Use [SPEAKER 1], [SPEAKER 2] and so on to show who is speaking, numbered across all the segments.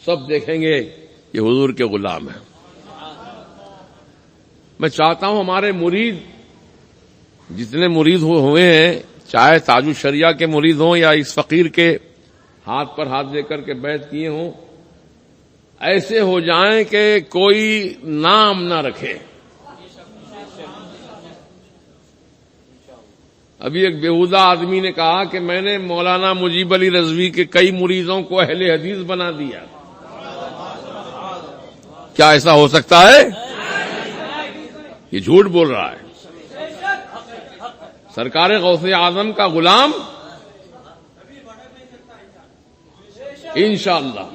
[SPEAKER 1] سب دیکھیں گے یہ حضور کے غلام ہیں. میں چاہتا ہوں ہمارے مرید جتنے مرید ہوئے ہیں، چاہے تاج الشریعہ کے مرید ہوں یا اس فقیر کے ہاتھ پر ہاتھ دے کر کے بیعت کیے ہوں، ایسے ہو جائیں کہ کوئی نام نہ رکھے. ابھی ایک بیہودہ آدمی نے کہا کہ میں نے مولانا مجیب علی رضوی کے کئی مریدوں کو اہل حدیث بنا دیا. کیا ایسا ہو سکتا ہے؟ یہ جھوٹ بول رہا ہے. سرکار غوث اعظم کا غلام انشاءاللہ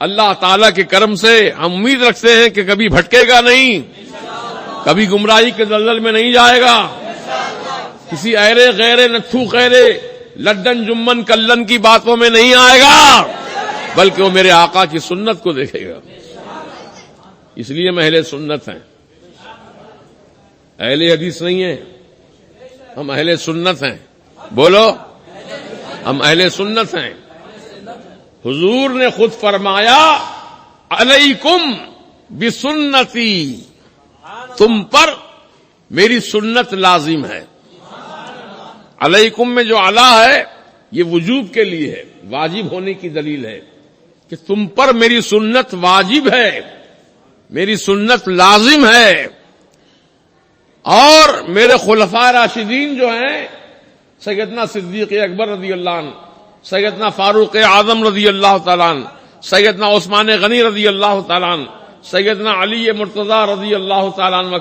[SPEAKER 1] اللہ تعالی کے کرم سے ہم امید رکھتے ہیں کہ کبھی بھٹکے گا نہیں، کبھی گمراہی کے دلدل میں نہیں جائے گا، کسی ایرے غیرے نتھو خیرے لڈن جمن کلن کی باتوں میں نہیں آئے گا، بلکہ وہ میرے آقا کی سنت کو دیکھے گا. اس لیے ہم اہل سنت ہیں، اہل حدیث نہیں ہیں، ہم اہل سنت ہیں. بولو، ہم اہل سنت ہیں. حضور نے خود فرمایا علیکم بسنتی، تم پر میری سنت لازم ہے. علیکم میں جو علا ہے یہ وجوب کے لیے ہے، واجب ہونے کی دلیل ہے کہ تم پر میری سنت واجب ہے، میری سنت لازم ہے. اور میرے خلفاء راشدین جو ہیں، سیدنا صدیق اکبر رضی اللہ عنہ، سیدنا فاروق اعظم رضی اللہ تعالیٰ عنہ، سیدنا عثمان غنی رضی اللہ تعالیٰ عنہ، سیدنا علی مرتضی رضی اللہ تعالیٰ عنہ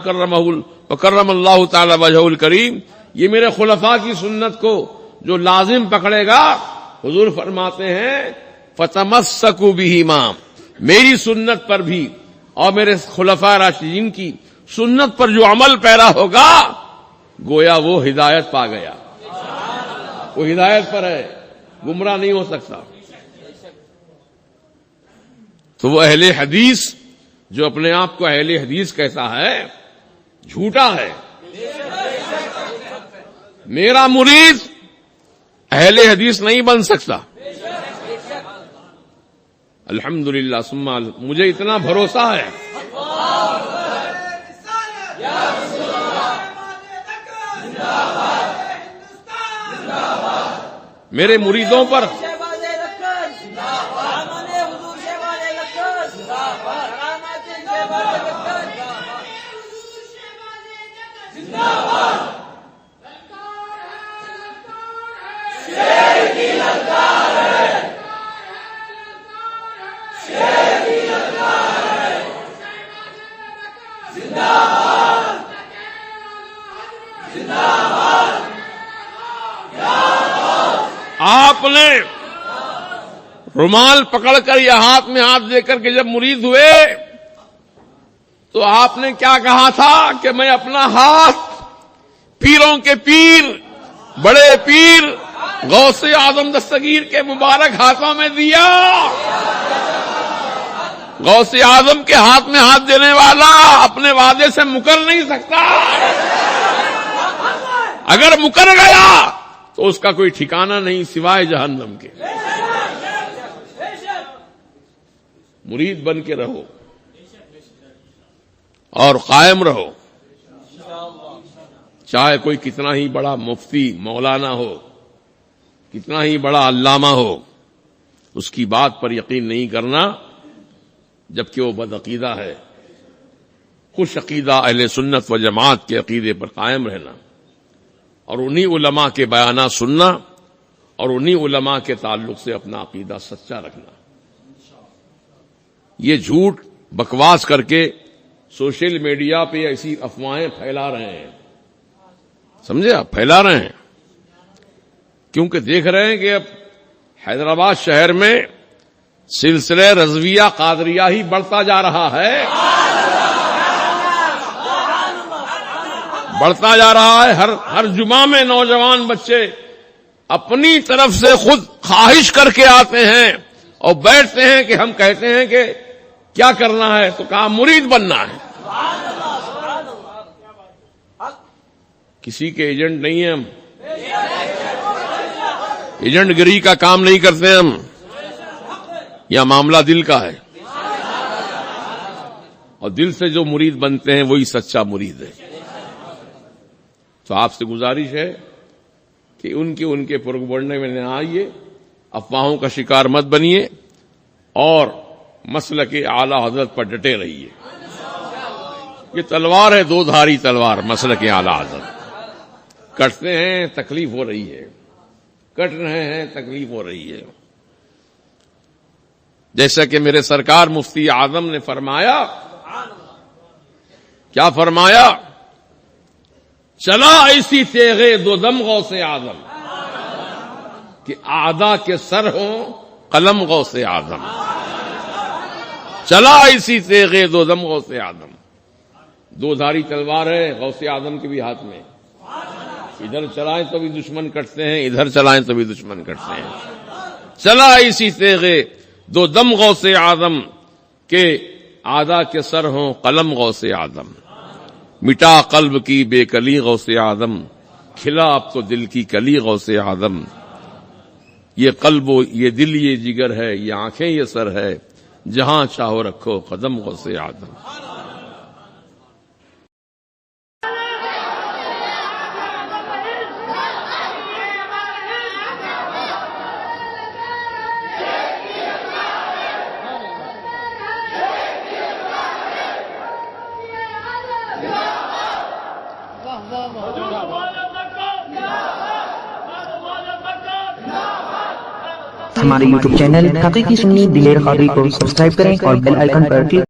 [SPEAKER 1] وکرم اللہ تعالی وجہہ الکریم، یہ میرے خلفاء کی سنت کو جو لازم پکڑے گا، حضور فرماتے ہیں فتمسکوا بہما، میری سنت پر بھی اور میرے خلفاء راشدین کی سنت پر جو عمل پیرا ہوگا، گویا وہ ہدایت پا گیا، وہ ہدایت پر ہے، گمراہ نہیں ہو سکتا. تو وہ اہل حدیث جو اپنے آپ کو اہل حدیث کہتا ہے، جھوٹا ہے. میرا مرید اہل حدیث نہیں بن سکتا. الحمدللہ ثم مجھے اتنا بھروسہ ہے میرے مریدوں پر. آپ نے رومال پکڑ کر یا ہاتھ میں ہاتھ دے کر کے جب مرید ہوئے تو آپ نے کیا کہا تھا کہ میں اپنا ہاتھ پیروں کے پیر، بڑے پیر غوث اعظم دستگیر کے مبارک ہاتھوں میں دیا. غوث اعظم کے ہاتھ میں ہاتھ دینے والا اپنے وعدے سے مکر نہیں سکتا. اگر مکر گیا تو اس کا کوئی ٹھکانہ نہیں سوائے جہنم کے. مرید بن کے رہو اور قائم رہو، چاہے کوئی کتنا ہی بڑا مفتی مولانا ہو، کتنا ہی بڑا علامہ ہو، اس کی بات پر یقین نہیں کرنا جبکہ وہ بدعقیدہ ہے. خوش عقیدہ اہل سنت و جماعت کے عقیدے پر قائم رہنا اور انہی علماء کے بیانات سننا اور انہی علماء کے تعلق سے اپنا عقیدہ سچا رکھنا. یہ جھوٹ بکواس کر کے سوشل میڈیا پہ ایسی افواہیں پھیلا رہے ہیں، سمجھے آپ، پھیلا رہے ہیں کیونکہ دیکھ رہے ہیں کہ اب حیدرآباد شہر میں سلسلہ رضویہ قادریہ ہی بڑھتا جا رہا ہے، بڑھتا جا رہا ہے. ہر جمعہ میں نوجوان بچے اپنی طرف سے خود خواہش کر کے آتے ہیں اور بیٹھتے ہیں کہ ہم کہتے ہیں کہ کیا کرنا ہے، تو کہا مرید بننا ہے. کسی کے ایجنٹ نہیں ہیں ہم، ایجنٹ گری کا کام نہیں کرتے ہم. یا معاملہ دل کا ہے؟ اور دل سے جو مرید بنتے ہیں وہی سچا مرید ہے. تو آپ سے گزارش ہے کہ ان کے پروپیگنڈے میں نہ آئیے، افواہوں کا شکار مت بنیے، اور مسلک اعلی حضرت پر ڈٹے رہیے. یہ تلوار ہے، دو دھاری تلوار، مسلک اعلی حضرت. کٹتے ہیں تکلیف ہو رہی ہے، کٹ رہے ہیں تکلیف ہو رہی ہے. جیسا کہ میرے سرکار مفتی اعظم نے فرمایا، کیا فرمایا؟ چلا ایسی تیغے دو دم غوث اعظم، کہ اعداء کے سر ہوں قلم غوث اعظم. چلا ایسی تیغے دو دم غوث اعظم. دو دھاری تلوار ہے غوث اعظم کے بھی ہاتھ میں. ادھر چلائیں تو بھی دشمن کٹتے ہیں، ادھر چلائیں تو بھی دشمن کٹتے ہیں. چلا ایسی تیغے دو دم غوث اعظم، کہ اعداء کے سر ہوں قلم غوث اعظم. مٹا قلب کی بے کلی غوث اعظم، کھلا اب تو دل کی کلی غوث اعظم. یہ قلب و یہ دل یہ جگر ہے، یہ آنکھیں یہ سر ہے، جہاں چاہو رکھو قدم غوث اعظم.
[SPEAKER 2] ہمارے YouTube چینل حقیقی سنی دلیر قادری کو سبسکرائب کریں اور بیل آئیکن پر کلک